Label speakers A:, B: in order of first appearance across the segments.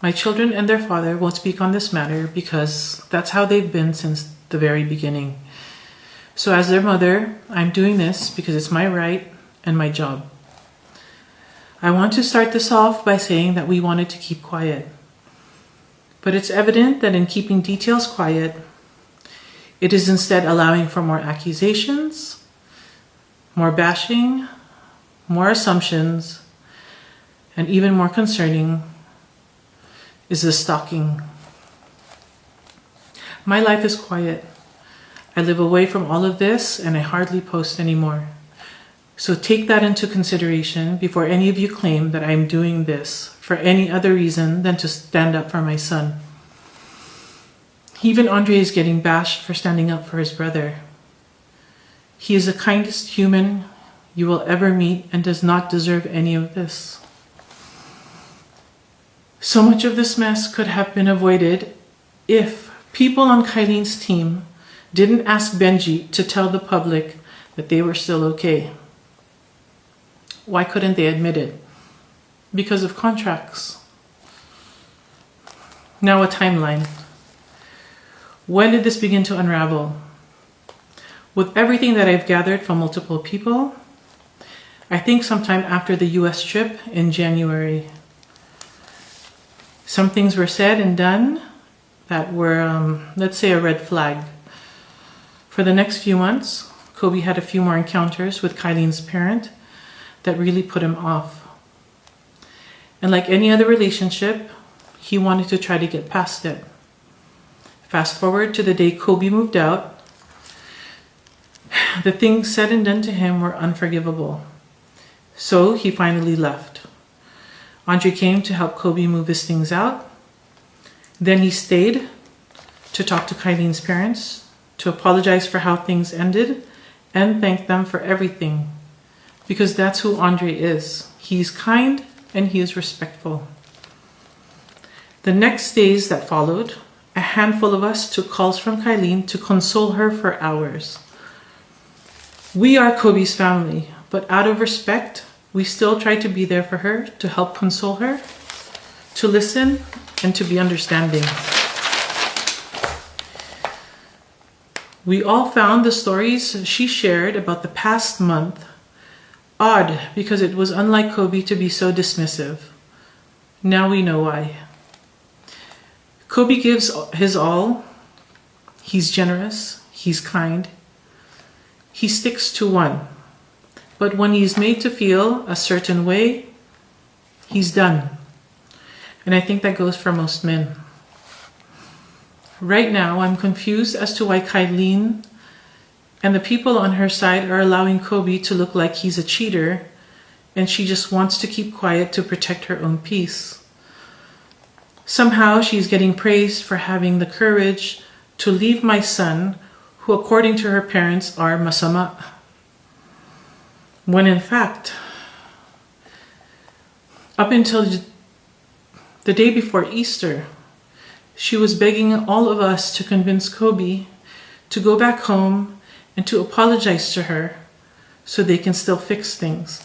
A: My children and their father won't speak on this matter because that's how they've been since the very beginning. So as their mother, I'm doing this because it's my right and my job. I want to start this off by saying that we wanted to keep quiet. But it's evident that in keeping details quiet, it is instead allowing for more accusations, more bashing, more assumptions, and even more concerning is the stalking. My life is quiet. I live away from all of this and I hardly post anymore. So take that into consideration before any of you claim that I'm doing this for any other reason than to stand up for my son. Even Andre is getting bashed for standing up for his brother. He is the kindest human you will ever meet and does not deserve any of this. So much of this mess could have been avoided if people on Kaylan's team didn't ask Benji to tell the public that they were still okay. Why couldn't they admit it? Because of contracts. Now a timeline. When did this begin to unravel? With everything that I've gathered from multiple people, I think sometime after the US trip in January. Some things were said and done that were, let's say, a red flag. For the next few months, Kobe had a few more encounters with Kaylan's parent that really put him off. And like any other relationship, he wanted to try to get past it. Fast forward to the day Kobe moved out, the things said and done to him were unforgivable. So he finally left. Andre came to help Kobe move his things out. Then he stayed to talk to Kaylan's parents, to apologize for how things ended, and thank them for everything. Because that's who Andre is. He's kind and he is respectful. The next days that followed, a handful of us took calls from Kaylan to console her for hours. We are Kobe's family, but out of respect, we still tried to be there for her, to help console her, to listen, and to be understanding. We all found the stories she shared about the past month odd because it was unlike Kobe to be so dismissive. Now we know why. Kobe gives his all. He's generous. He's kind. He sticks to one. But when he's made to feel a certain way, he's done. And I think that goes for most men. Right now, I'm confused as to why Kaylan and the people on her side are allowing Kobe to look like he's a cheater and she just wants to keep quiet to protect her own peace. Somehow she's getting praised for having the courage to leave my son, who according to her parents are masama. When in fact, up until the day before Easter, she was begging all of us to convince Kobe to go back home and to apologize to her so they can still fix things.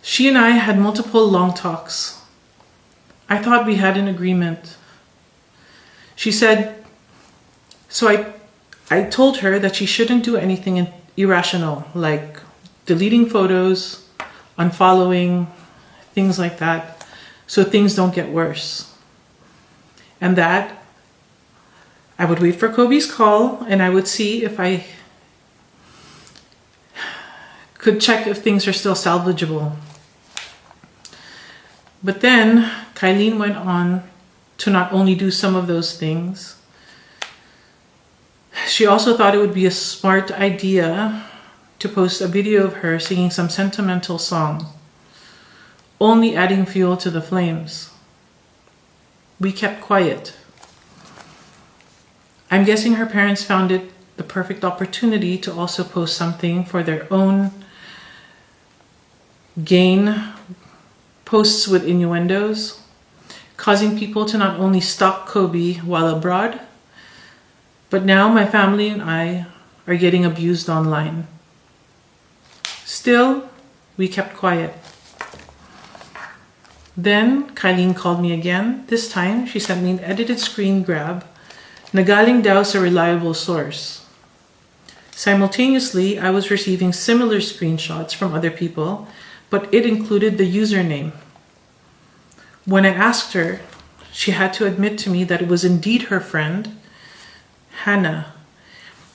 A: She and I had multiple long talks. I thought we had an agreement. She said, so I told her that she shouldn't do anything irrational, like deleting photos, unfollowing, things like that, so things don't get worse. And that I would wait for Kobe's call and I would see if I could check if things are still salvageable. But then Kaylan went on to not only do some of those things, she also thought it would be a smart idea to post a video of her singing some sentimental song, only adding fuel to the flames. We kept quiet. I'm guessing her parents found it the perfect opportunity to also post something for their own gain, posts with innuendos, causing people to not only stalk Kobe while abroad, but now my family and I are getting abused online. Still, we kept quiet. Then Kaylan called me again. This time, she sent me an edited screen grab na galing daw sa reliable source. Simultaneously, I was receiving similar screenshots from other people, but it included the username. When I asked her, she had to admit to me that it was indeed her friend, Hannah.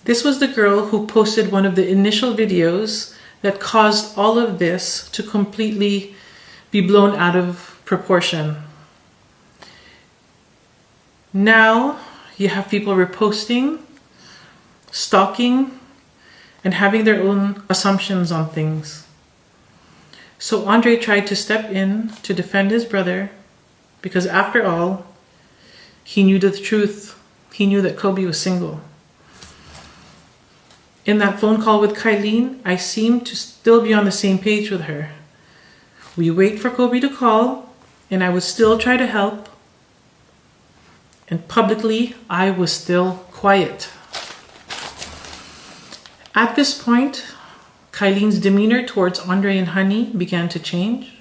A: This was the girl who posted one of the initial videos that caused all of this to completely be blown out of proportion. Now you have people reposting, stalking, and having their own assumptions on things. So Andre tried to step in to defend his brother because after all, he knew the truth. He knew that Kobe was single. In that phone call with Kaylan, I seemed to still be on the same page with her. We wait for Kobe to call, and I would still try to help. And publicly, I was still quiet. At this point, Kaylan's demeanor towards Andre and Honey began to change.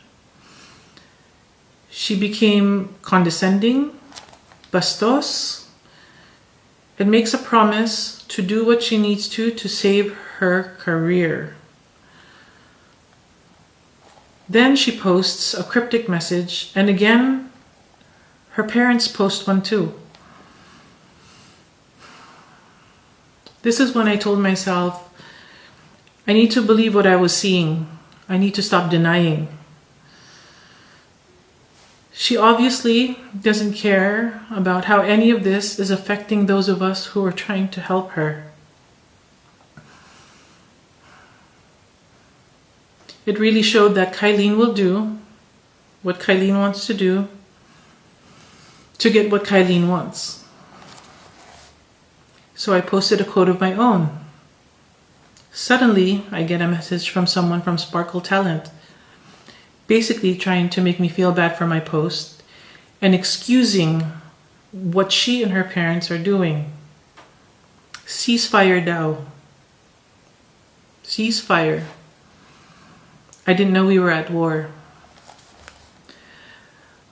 A: She became condescending, bastos, and makes a promise to do what she needs to save her career. Then she posts a cryptic message, and again, her parents post one too. This is when I told myself, I need to believe what I was seeing. I need to stop denying. She obviously doesn't care about how any of this is affecting those of us who are trying to help her. It really showed that Kaylan will do what Kaylan wants to do to get what Kaylan wants. So I posted a quote of my own. Suddenly, I get a message from someone from Sparkle Talent, basically trying to make me feel bad for my post and excusing what she and her parents are doing. Ceasefire daw. Ceasefire. I didn't know we were at war.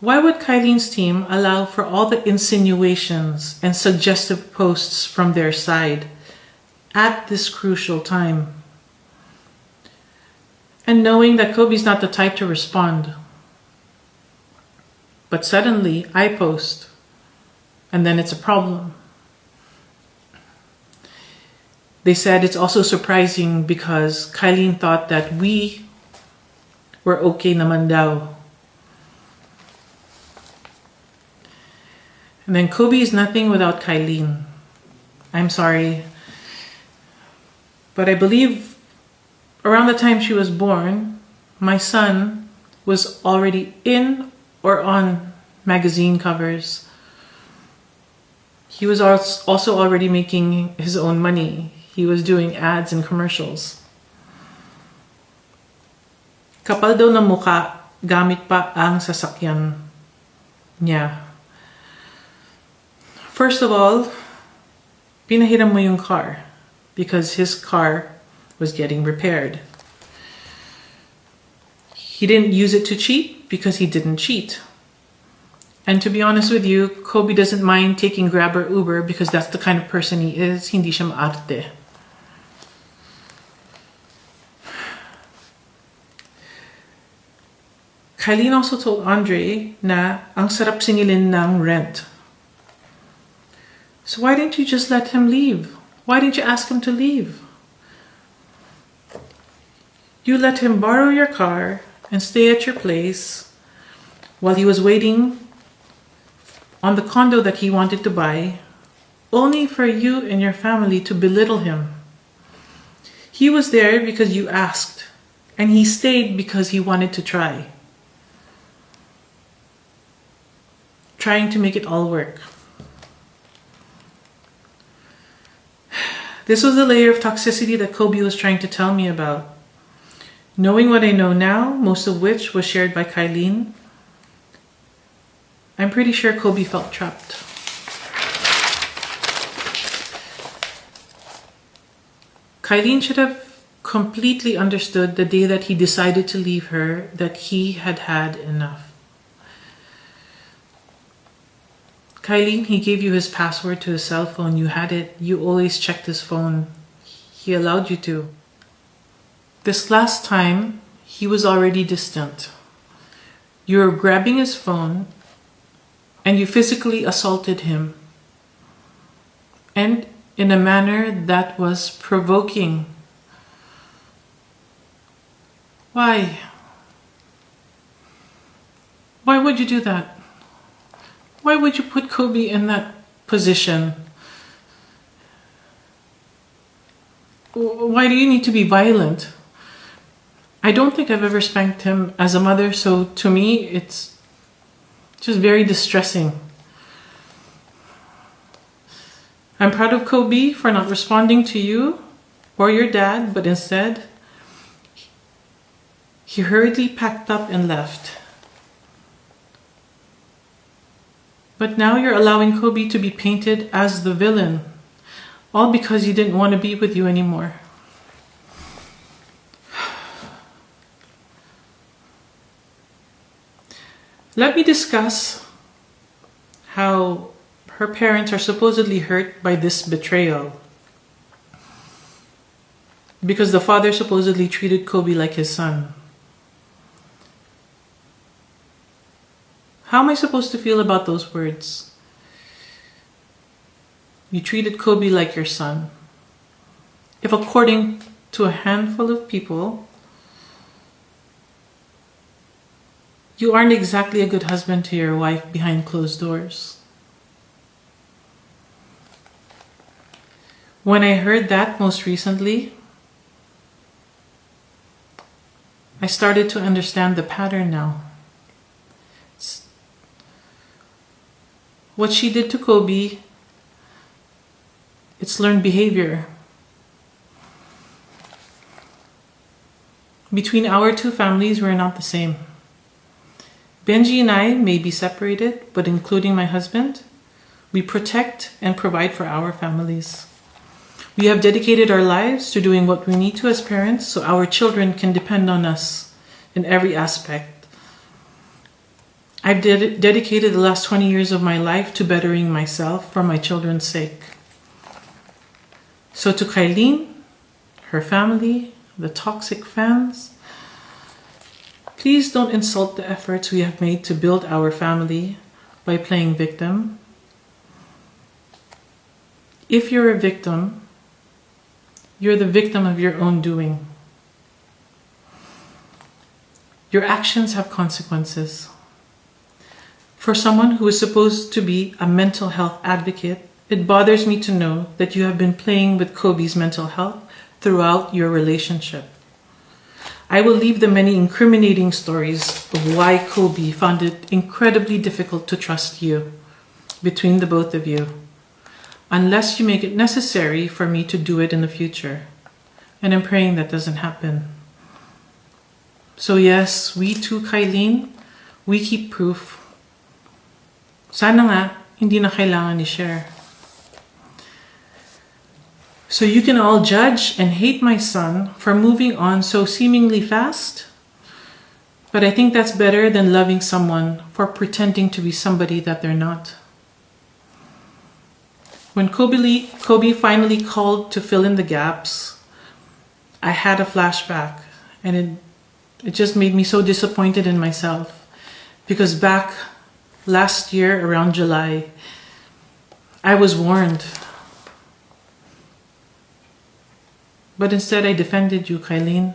A: Why would Kaylan's team allow for all the insinuations and suggestive posts from their side at this crucial time? And knowing that Kobe's not the type to respond. But suddenly, I post, and then it's a problem. They said it's also surprising because Kaylan thought that we were okay naman daw. And then Kobe is nothing without Kaylan. I'm sorry. But I believe around the time she was born, my son was already in or on magazine covers. He was also already making his own money. He was doing ads and commercials. Kapal daw ng mukha, gamit pa ang sasakyan niya. First of all, pinahiram mo yung car because his car was getting repaired. He didn't use it to cheat because he didn't cheat. And to be honest with you, Kobe doesn't mind taking Grab or Uber because that's the kind of person he is. Hindi siya maarte. Kaylan also told Andre na ang sarap singilin ng rent. So why didn't you just let him leave? Why didn't you ask him to leave? You let him borrow your car and stay at your place while he was waiting on the condo that he wanted to buy, only for you and your family to belittle him. He was there because you asked, and he stayed because he wanted to try. Trying to make it all work. This was the layer of toxicity that Kobe was trying to tell me about. Knowing what I know now, most of which was shared by Kaylan, I'm pretty sure Kobe felt trapped. Kaylan should have completely understood the day that he decided to leave her that he had had enough. Kaylan, he gave you his password to his cell phone. You had it. You always checked his phone. He allowed you to. This last time, he was already distant. You were grabbing his phone and you physically assaulted him. And in a manner that was provoking. Why? Why would you do that? Why would you put Kobe in that position? Why do you need to be violent? I don't think I've ever spanked him as a mother, so to me, it's just very distressing. I'm proud of Kobe for not responding to you or your dad, but instead, he hurriedly packed up and left. But now you're allowing Kobe to be painted as the villain, all because he didn't want to be with you anymore. Let me discuss how her parents are supposedly hurt by this betrayal. Because the father supposedly treated Kobe like his son. How am I supposed to feel about those words? You treated Kobe like your son. If according to a handful of people, you aren't exactly a good husband to your wife behind closed doors. When I heard that most recently, I started to understand the pattern now. What she did to Kobe, it's learned behavior. Between our two families, we're not the same. Benji and I may be separated, but including my husband, we protect and provide for our families. We have dedicated our lives to doing what we need to as parents so our children can depend on us in every aspect. I've dedicated the last 20 years of my life to bettering myself for my children's sake. So to Kaylan, her family, the toxic fans, please don't insult the efforts we have made to build our family by playing victim. If you're a victim, you're the victim of your own doing. Your actions have consequences. For someone who is supposed to be a mental health advocate, it bothers me to know that you have been playing with Kobe's mental health throughout your relationship. I will leave the many incriminating stories of why Kobe found it incredibly difficult to trust you between the both of you, unless you make it necessary for me to do it in the future. And I'm praying that doesn't happen. So yes, we too, Kaylan, we keep proof. Sana nga, hindi na kailangan i-share. So you can all judge and hate my son for moving on so seemingly fast, but I think that's better than loving someone for pretending to be somebody that they're not. When Kobe finally called to fill in the gaps, I had a flashback, and it just made me so disappointed in myself, because back last year around July, I was warned. But instead I defended you, Kaylan.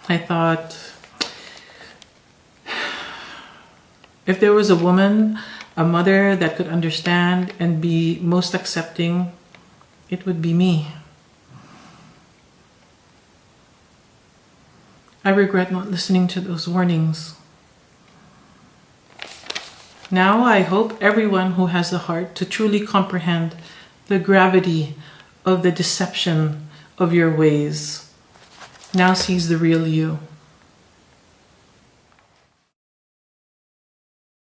A: I thought, if there was a woman, a mother that could understand and be most accepting, it would be me. I regret not listening to those warnings. Now I hope everyone who has the heart to truly comprehend the gravity of the deception of your ways now sees the real you.